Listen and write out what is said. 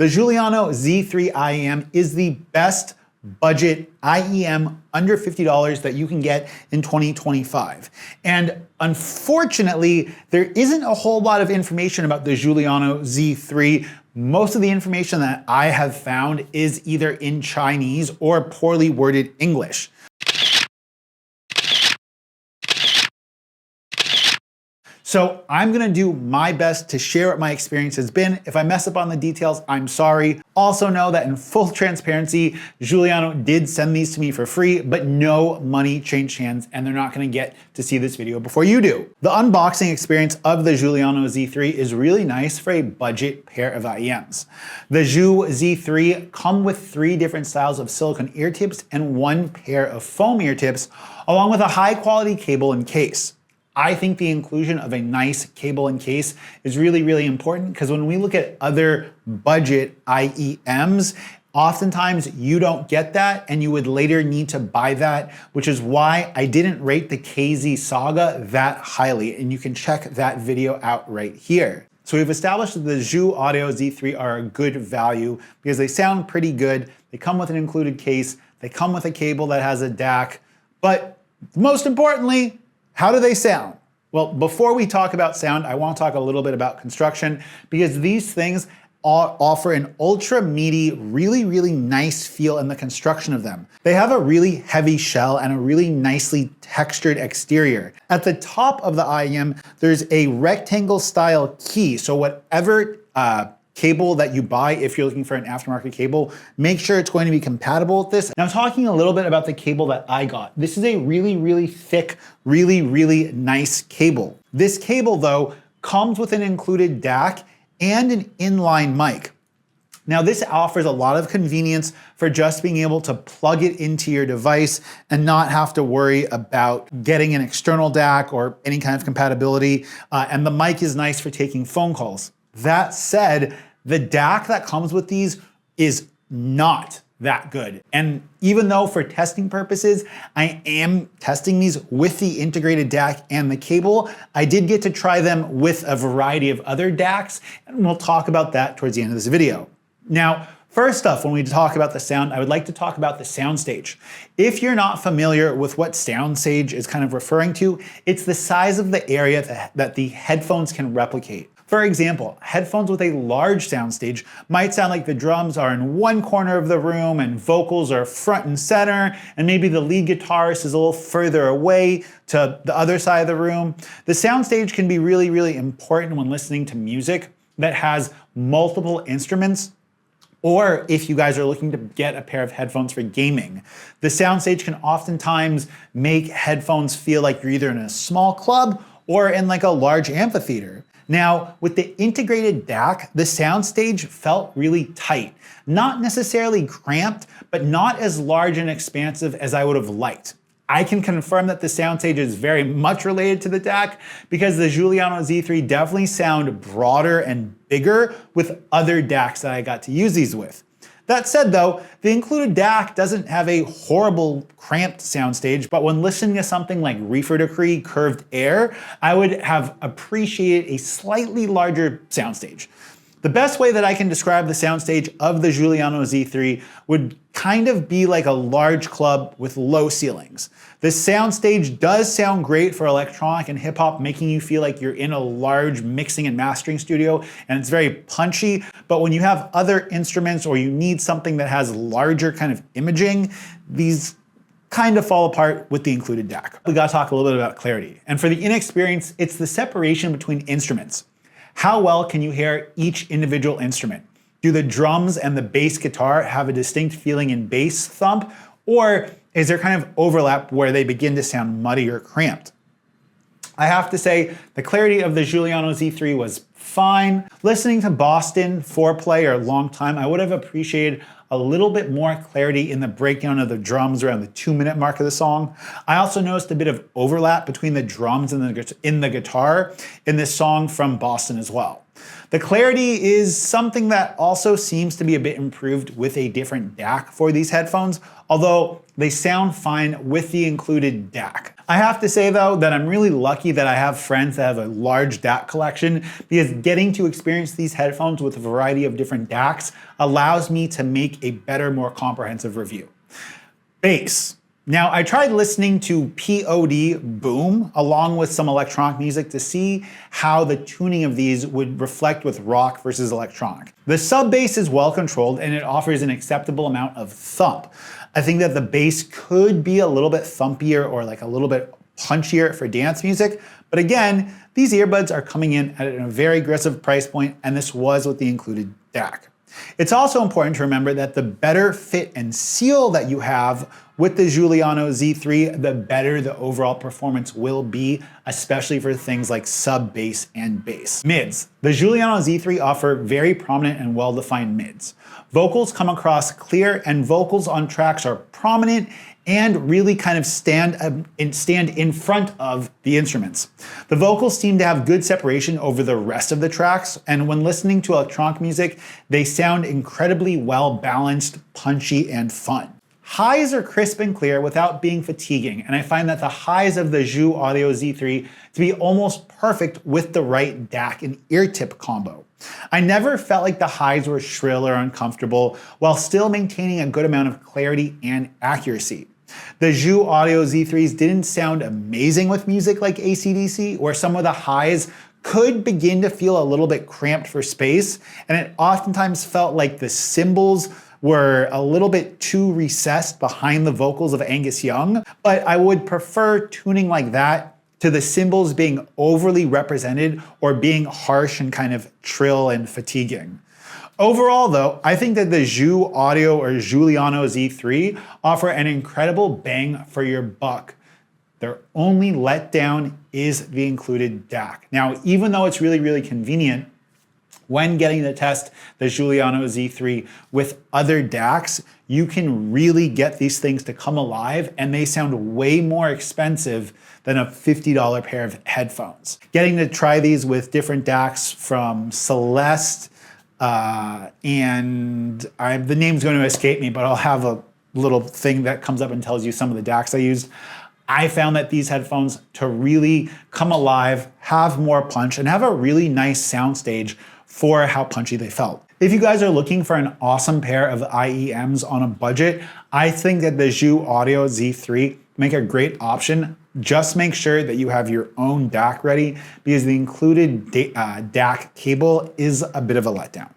The Zhulinniao Z3 IEM is the best budget IEM under $50 that you can get in 2025. And unfortunately, there isn't a whole lot of information about the Zhulinniao Z3. Most of the information that I have found is either in Chinese or poorly worded English. So I'm gonna do my best to share what my experience has been. If I mess up on the details, I'm sorry. Also know that in full transparency, Zhulinniao did send these to me for free, but no money changed hands, and they're not gonna get to see this video before you do. The unboxing experience of the Zhulinniao Z3 is really nice for a budget pair of IEMs. The Zhu Z3 come with 3 different styles of silicone ear tips and 1 pair of foam ear tips, along with a high quality cable and case. I think the inclusion of a nice cable and case is really, really important, because when we look at other budget IEMs, oftentimes you don't get that and you would later need to buy that, which is why I didn't rate the KZ Saga that highly, and you can check that video out right here. So we've established that the Zhu Audio Z3 are a good value because they sound pretty good. They come with an included case, they come with a cable that has a DAC, but most importantly, how do they sound? Well, before we talk about sound, I want to talk a little bit about construction, because these things offer an ultra meaty, really, really nice feel in the construction of them. They have a really heavy shell and a really nicely textured exterior. At the top of the IEM, there's a rectangle style key. So whatever cable that you buy, if you're looking for an aftermarket cable, make sure it's going to be compatible with this. Now, talking a little bit about the cable that I got. This is a really, really thick, really, really nice cable. This cable, though, comes with an included DAC and an inline mic. Now, this offers a lot of convenience for just being able to plug it into your device and not have to worry about getting an external DAC or any kind of compatibility. And the mic is nice for taking phone calls. That said, the DAC that comes with these is not that good. And even though for testing purposes, I am testing these with the integrated DAC and the cable, I did get to try them with a variety of other DACs, and we'll talk about that towards the end of this video. Now, first off, when we talk about the sound, I would like to talk about the soundstage. If you're not familiar with what soundstage is kind of referring to, it's the size of the area that the headphones can replicate. For example, headphones with a large soundstage might sound like the drums are in one corner of the room and vocals are front and center, and maybe the lead guitarist is a little further away to the other side of the room. The soundstage can be really, really important when listening to music that has multiple instruments, or if you guys are looking to get a pair of headphones for gaming. The soundstage can oftentimes make headphones feel like you're either in a small club or in like a large amphitheater. Now, with the integrated DAC, the soundstage felt really tight. Not necessarily cramped, but not as large and expansive as I would have liked. I can confirm that the soundstage is very much related to the DAC, because the Zhulinniao Z3 definitely sound broader and bigger with other DACs that I got to use these with. That said though, the included DAC doesn't have a horrible cramped soundstage, but when listening to something like Reefer Decree Curved Air, I would have appreciated a slightly larger soundstage. The best way that I can describe the soundstage of the Zhulinniao Z3 would kind of be like a large club with low ceilings. This soundstage does sound great for electronic and hip hop, making you feel like you're in a large mixing and mastering studio, and it's very punchy. But when you have other instruments or you need something that has larger kind of imaging, these kind of fall apart with the included DAC. We gotta talk a little bit about clarity. And for the inexperienced, it's the separation between instruments. How well can you hear each individual instrument? Do the drums and the bass guitar have a distinct feeling in bass thump, or is there kind of overlap where they begin to sound muddy or cramped? I have to say, the clarity of the Zhulinniao Z3 was fine. Listening to Boston, Foreplay, or Long Time, I would have appreciated a little bit more clarity in the breakdown of the drums around the 2-minute mark of the song. I also noticed a bit of overlap between the drums and in the guitar in this song from Boston as well. The clarity is something that also seems to be a bit improved with a different DAC for these headphones, although they sound fine with the included DAC. I have to say though that I'm really lucky that I have friends that have a large DAC collection, because getting to experience these headphones with a variety of different DACs allows me to make a better, more comprehensive review. Bass. Now, I tried listening to POD Boom along with some electronic music to see how the tuning of these would reflect with rock versus electronic. The sub bass is well controlled and it offers an acceptable amount of thump. I think that the bass could be a little bit thumpier or like a little bit punchier for dance music, but again, these earbuds are coming in at a very aggressive price point, and this was with the included DAC. It's also important to remember that the better fit and seal that you have with the Zhulinniao Z3, the better the overall performance will be, especially for things like sub bass and bass. Mids. The Zhulinniao Z3 offer very prominent and well-defined mids. Vocals come across clear and vocals on tracks are prominent and really kind of stand in front of the instruments. The vocals seem to have good separation over the rest of the tracks, and when listening to electronic music, they sound incredibly well balanced, punchy, and fun. Highs are crisp and clear without being fatiguing, and I find that the highs of the Zhu Audio Z3 to be almost perfect with the right DAC and ear tip combo. I never felt like the highs were shrill or uncomfortable, while still maintaining a good amount of clarity and accuracy. The Zhu Audio Z3s didn't sound amazing with music like AC/DC, where some of the highs could begin to feel a little bit cramped for space, and it oftentimes felt like the cymbals were a little bit too recessed behind the vocals of Angus Young, but I would prefer tuning like that to the cymbals being overly represented or being harsh and kind of trill and fatiguing. Overall though, I think that the Zhu Audio or Zhulinniao Z3 offer an incredible bang for your buck. Their only letdown is the included DAC. Now, even though it's really, really convenient, when getting to test the Zhulinniao Z3 with other DACs, you can really get these things to come alive, and they sound way more expensive than a $50 pair of headphones. Getting to try these with different DACs from Celeste, and the name's going to escape me, but I'll have a little thing that comes up and tells you some of the DACs I used. I found that these headphones to really come alive, have more punch, and have a really nice soundstage for how punchy they felt. If you guys are looking for an awesome pair of IEMs on a budget, I think that the Zhu Audio Z3 make a great option. Just make sure that you have your own DAC ready, because the included DAC cable is a bit of a letdown.